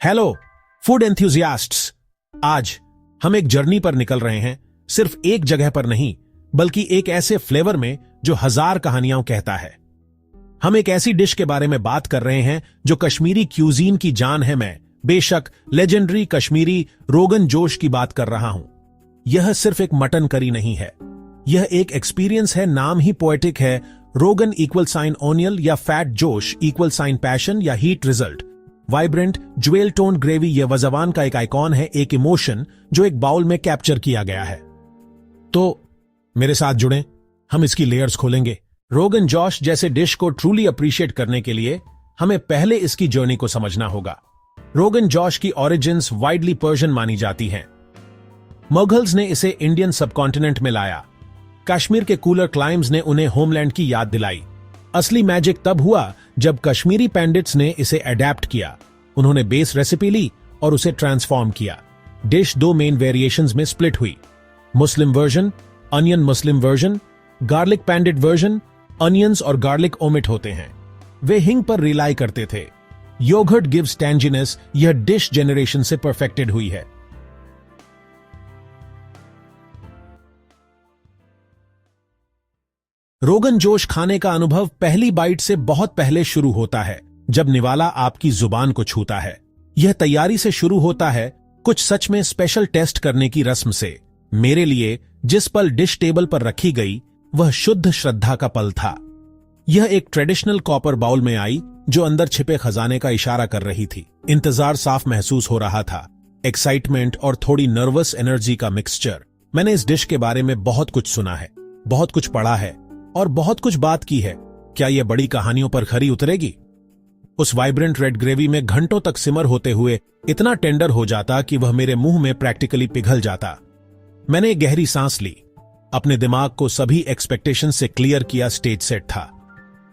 Hello food enthusiasts. आज हम एक जर्नी पर निकल रहे हैं, सिर्फ एक जगह पर नहीं बल्कि एक ऐसे फ्लेवर में जो 1000 कहानियां कहता है। हम एक ऐसी डिश के बारे में बात कर रहे हैं जो कश्मीरी क्यूजीन की जान है। मैं बेशक लेजेंडरी कश्मीरी रोगन जोश की बात कर रहा हूं। यह सिर्फ एक मटन करी नहीं है, यह एक एक्सपीरियंस है। नाम ही पोएटिक है। रोगन इक्वल साइन ओनियल या फैट जोश इक्वल साइन पैशन या heat result. Vibrant jewel tone gravy यह वज़वान का एक आइकॉन है, एक इमोशन जो एक बाउल में कैप्चर किया गया है। तो मेरे साथ जुड़ें, हम इसकी लेयर्स खोलेंगे। रोगन जोश जैसे डिश को ट्रूली अप्रिशिएट करने के लिए हमें पहले इसकी जर्नी को समझना होगा। रोगन जोश की ओरिजिन्स वाइडली पर्शियन मानी जाती हैं। मुगल्स ने इसे इंडियन सबकॉन्टिनेंट में लाया। कश्मीर के कूलर क्लाइम्स ने उन्हें होमलैंड की याद दिलाई। असली मैजिक तब हुआ जब कश्मीरी पंडित्स ने इसे अडेप्ट किया। उन्होंने बेस रेसिपी ली और उसे ट्रांसफॉर्म किया। डिश 2 मेन वेरिएशंस में स्प्लिट हुई, Muslim version, onion Muslim version, garlic Pandit version. Onions और गार्लिक ओमिट होते हैं। वे हिंग पर रिलाई करते थे। Yoghurt gives tanginess. यह डिश जनरेशन से परफेक्टेड हुई है। रोगन जोश खाने का अनुभव पहली बाइट से बहुत पहले शुरू होता है, जब निवाला आपकी जुबान को छूता है। यह तैयारी से शुरू होता है, कुछ सच में स्पेशल टेस्ट करने की रस्म से। मेरे लिए जिस पल डिश टेबल पर रखी गई वह शुद्ध श्रद्धा का पल था। यह एक ट्रेडिशनल कॉपर बाउल में आई जो अंदर छिपे खजाने का इशारा कर रही थी। इंतजार साफ महसूस हो रहा था, एक्साइटमेंट और थोड़ी नर्वस एनर्जी का मिक्सचर। मैंने इस डिश के बारे में बहुत कुछ सुना है, बहुत कुछ पढ़ा है और बहुत कुछ बात की है। क्या यह बड़ी कहानियों पर खरी उतरेगी? उस वाइब्रेंट रेड ग्रेवी में घंटों तक सिमर होते हुए इतना टेंडर हो जाता कि वह मेरे मुंह में प्रैक्टिकली पिघल जाता। मैंने एक गहरी सांस ली, अपने दिमाग को सभी एक्सपेक्टेशन से क्लियर किया। स्टेज सेट था,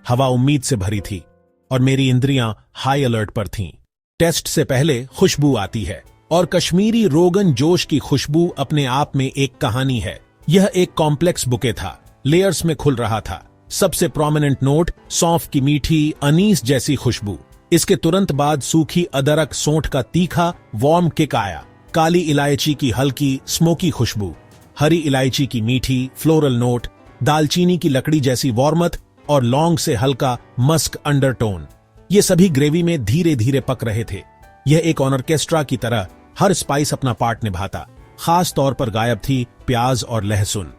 हवा उम्मीद से भरी थी और मेरी इंद्रियां हाई अलर्ट पर थीं। टेस्ट से पहले खुशबू आती है और कश्मीरी रोगन जोश की खुशबू अपने आप में एक कहानी है। यह एक कॉम्प्लेक्स बुके था, लेयर्स में खुल रहा था। सबसे प्रोमिनेंट नोट सौंफ की मीठी अनीस जैसी खुशबू। इसके तुरंत बाद सूखी अदरक सोंठ का तीखा वार्म किक आया। काली इलायची की हल्की स्मोकी खुशबू, हरी इलायची की मीठी फ्लोरल नोट, दालचीनी की लकड़ी जैसी वार्मथ और लौंग से हल्का मस्क अंडरटोन। ये सभी ग्रेवी में धीरे धीरे पक रहे थे। यह एक ऑर्केस्ट्रा की तरह हर स्पाइस अपना पार्ट निभाता। खास तौर पर गायब थी प्याज और लहसुन।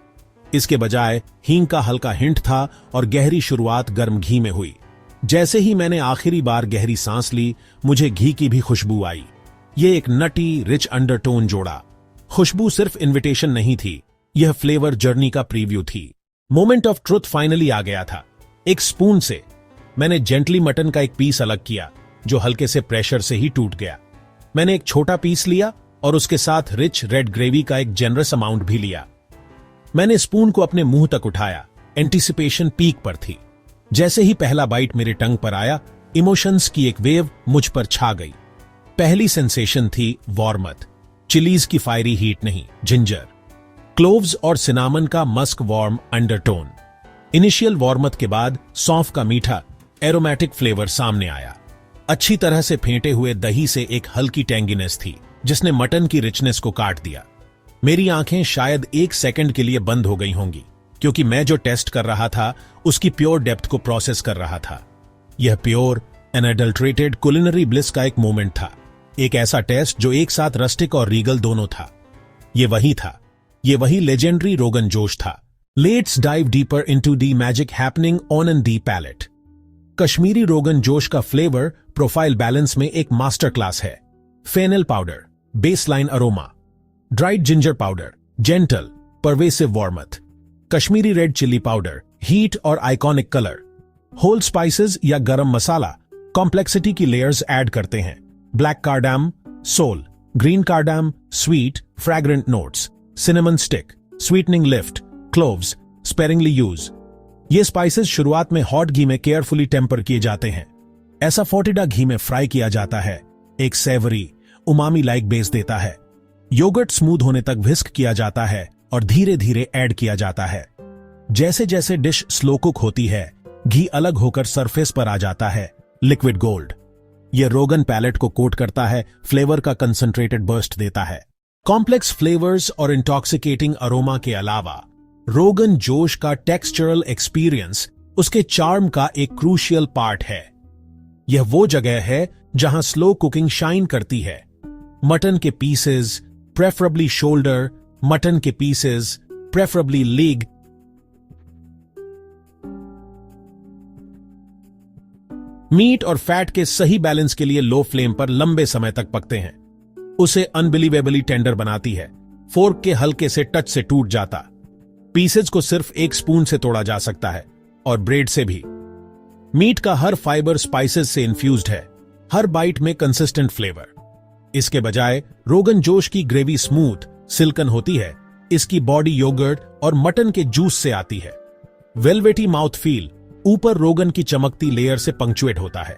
इसके बजाय हींग का हल्का हिंट था और गहरी शुरुआत गर्म घी में हुई। जैसे ही मैंने आखिरी बार गहरी सांस ली, मुझे घी की भी खुशबू आई। ये एक नटी रिच अंडरटोन जोड़ा। खुशबू सिर्फ इन्विटेशन नहीं थी, यह फ्लेवर जर्नी का प्रीव्यू थी। मोमेंट ऑफ ट्रुथ फाइनली आ गया था। एक स्पून से मैंने जेंटली मटन का एक पीस अलग किया जो हल्के से प्रेशर से ही टूट गया। मैंने एक छोटा पीस लिया और उसके साथ रिच रेड ग्रेवी का एक जेनरस अमाउंट भी लिया। मैंने स्पून को अपने मुंह तक उठाया। एंटिसिपेशन पीक पर थी। जैसे ही पहला बाइट मेरे टंग पर आया, इमोशंस की एक वेव मुझ पर छा गई। पहली सेंसेशन थी वार्मथ, चिलीज की फायरी हीट नहीं, जिंजर, क्लोव्स और सिनामन का Musk warm undertone. Initial warmth के बाद सौंफ का मीठा एरोमेटिक फ्लेवर सामने आया। अच्छी तरह से फेंटे हुए दही से एक हल्की टेंगीनेस थी जिसने मटन की रिचनेस को काट दिया। मेरी आंखें शायद 1 सेकंड के लिए बंद हो गई होंगी, क्योंकि मैं जो टेस्ट कर रहा था उसकी प्योर डेप्थ को प्रोसेस कर रहा था। यह प्योर अनएडल्टरेटेड कुलिनरी ब्लिस का एक मोमेंट था। एक ऐसा टेस्ट जो एक साथ रस्टिक और रीगल दोनों था। यह वही था, यह वही लेजेंडरी रोगन जोश था। Let's dive deeper into the magic happening on an the palette. Kashmiri rogan josh का फ्लेवर प्रोफाइल बैलेंस में एक मास्टर क्लास है। Fennel powder, baseline aroma, dried ginger powder, gentle pervasive warmth, Kashmiri red chilli powder, heat और iconic colour, whole spices या garam masala complexity की layers add करते हैं। Black cardamom, soul, green cardamom, sweet fragrant notes, cinnamon stick, sweetening lift, cloves sparingly use. ये spices शुरुआत में hot घी में carefully temper किए जाते हैं। ऐसा फोर्टिडा घी में फ्राई किया जाता है, एक सेवरी उमामी लाइक बेस देता है। योगर्ट स्मूथ होने तक व्हिस्क किया जाता है और धीरे धीरे ऐड किया जाता है। जैसे जैसे डिश स्लो कुक होती है, घी अलग होकर सरफेस पर आ जाता है, लिक्विड गोल्ड। यह रोगन पैलेट को कोट करता है, फ्लेवर का कंसंट्रेटेड बर्स्ट देता है। कॉम्प्लेक्स फ्लेवर्स और इंटॉक्सिकेटिंग अरोमा के अलावा रोगन जोश का टेक्सचरल एक्सपीरियंस उसके चार्म का एक क्रूशियल पार्ट है। यह वो जगह है जहां स्लो कुकिंग शाइन करती है। मटन के पीसेस, प्रेफरेबली शोल्डर, मटन के पीसेस, प्रेफरेबली लेग, मीट और फैट के सही बैलेंस के लिए लो फ्लेम पर लंबे समय तक पकते हैं। उसे अनबिलीवेबली टेंडर बनाती है। फोर्क के हल्के से टच से टूट जाता। पीसेज को सिर्फ एक स्पून से तोड़ा जा सकता है और ब्रेड से भी। मीट का हर फाइबर स्पाइसेस से इन्फ्यूज्ड है, हर बाइट में कंसिस्टेंट फ्लेवर। इसके बजाय रोगन जोश की ग्रेवी स्मूथ, सिल्कन होती है। इसकी बॉडी योगर्ट और मटन के जूस से आती है। वेलवेटी माउथ फील ऊपर रोगन की चमकती लेयर से पंक्चुएट होता है।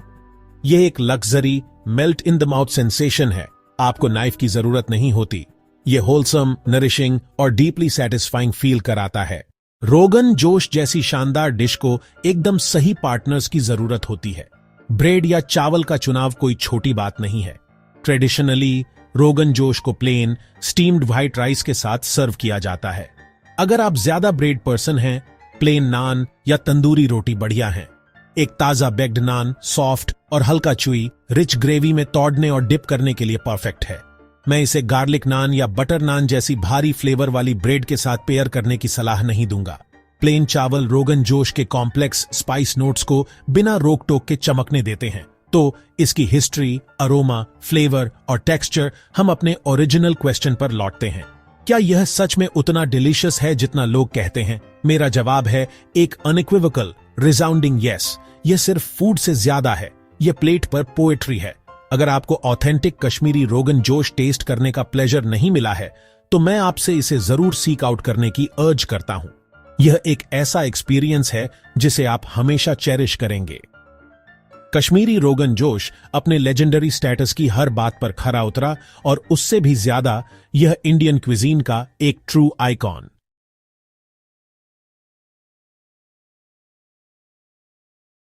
यह एक luxury melt in the mouth sensation है। आपको नाइफ की जरूरत नहीं होती। यह होलसम, नरिशिंग और डीपली सेटिस्फाइंग फील कराता है। रोगन जोश जैसी शानदार डिश को एकदम सही पार्टनर्स की जरूरत होती है। ब्रेड या चावल का चुनाव कोई छोटी बात नहीं है। ट्रेडिशनली रोगन जोश को प्लेन स्टीम्ड व्हाइट राइस के साथ सर्व किया जाता है। अगर आप ज्यादा ब्रेड पर्सन हैं, प्लेन नान या तंदूरी रोटी बढ़िया है। एक ताजा बेक्ड नान सॉफ्ट और हल्का चुई रिच ग्रेवी में तोड़ने और डिप करने के लिए परफेक्ट है। मैं इसे गार्लिक नान या बटर नान जैसी भारी फ्लेवर वाली ब्रेड के साथ पेयर करने की सलाह नहीं दूंगा। प्लेन चावल रोगन जोश के कॉम्प्लेक्स स्पाइस नोट्स को बिना रोक टोक के चमकने देते हैं। तो इसकी हिस्ट्री, अरोमा, फ्लेवर और टेक्सचर हम अपने ओरिजिनल क्वेश्चन पर लौटते हैं। क्या यह सच में उतना डिलीशियस है जितना लोग कहते हैं? मेरा जवाब है एक अनइक्विवोकल रिसाउंडिंग यस। यह सिर्फ फूड से ज्यादा है, यह प्लेट पर पोएट्री है। अगर आपको ऑथेंटिक कश्मीरी रोगन जोश टेस्ट करने का प्लेजर नहीं मिला है, तो मैं आपसे इसे जरूर सीक आउट करने की अर्ज करता हूं। यह एक ऐसा एक्सपीरियंस है जिसे आप हमेशा चेरिश करेंगे। कश्मीरी रोगन जोश अपने लेजेंडरी स्टेटस की हर बात पर खरा उतरा और उससे भी ज्यादा यह इंडियन क्विजीन का एक ट्रू आइकॉन।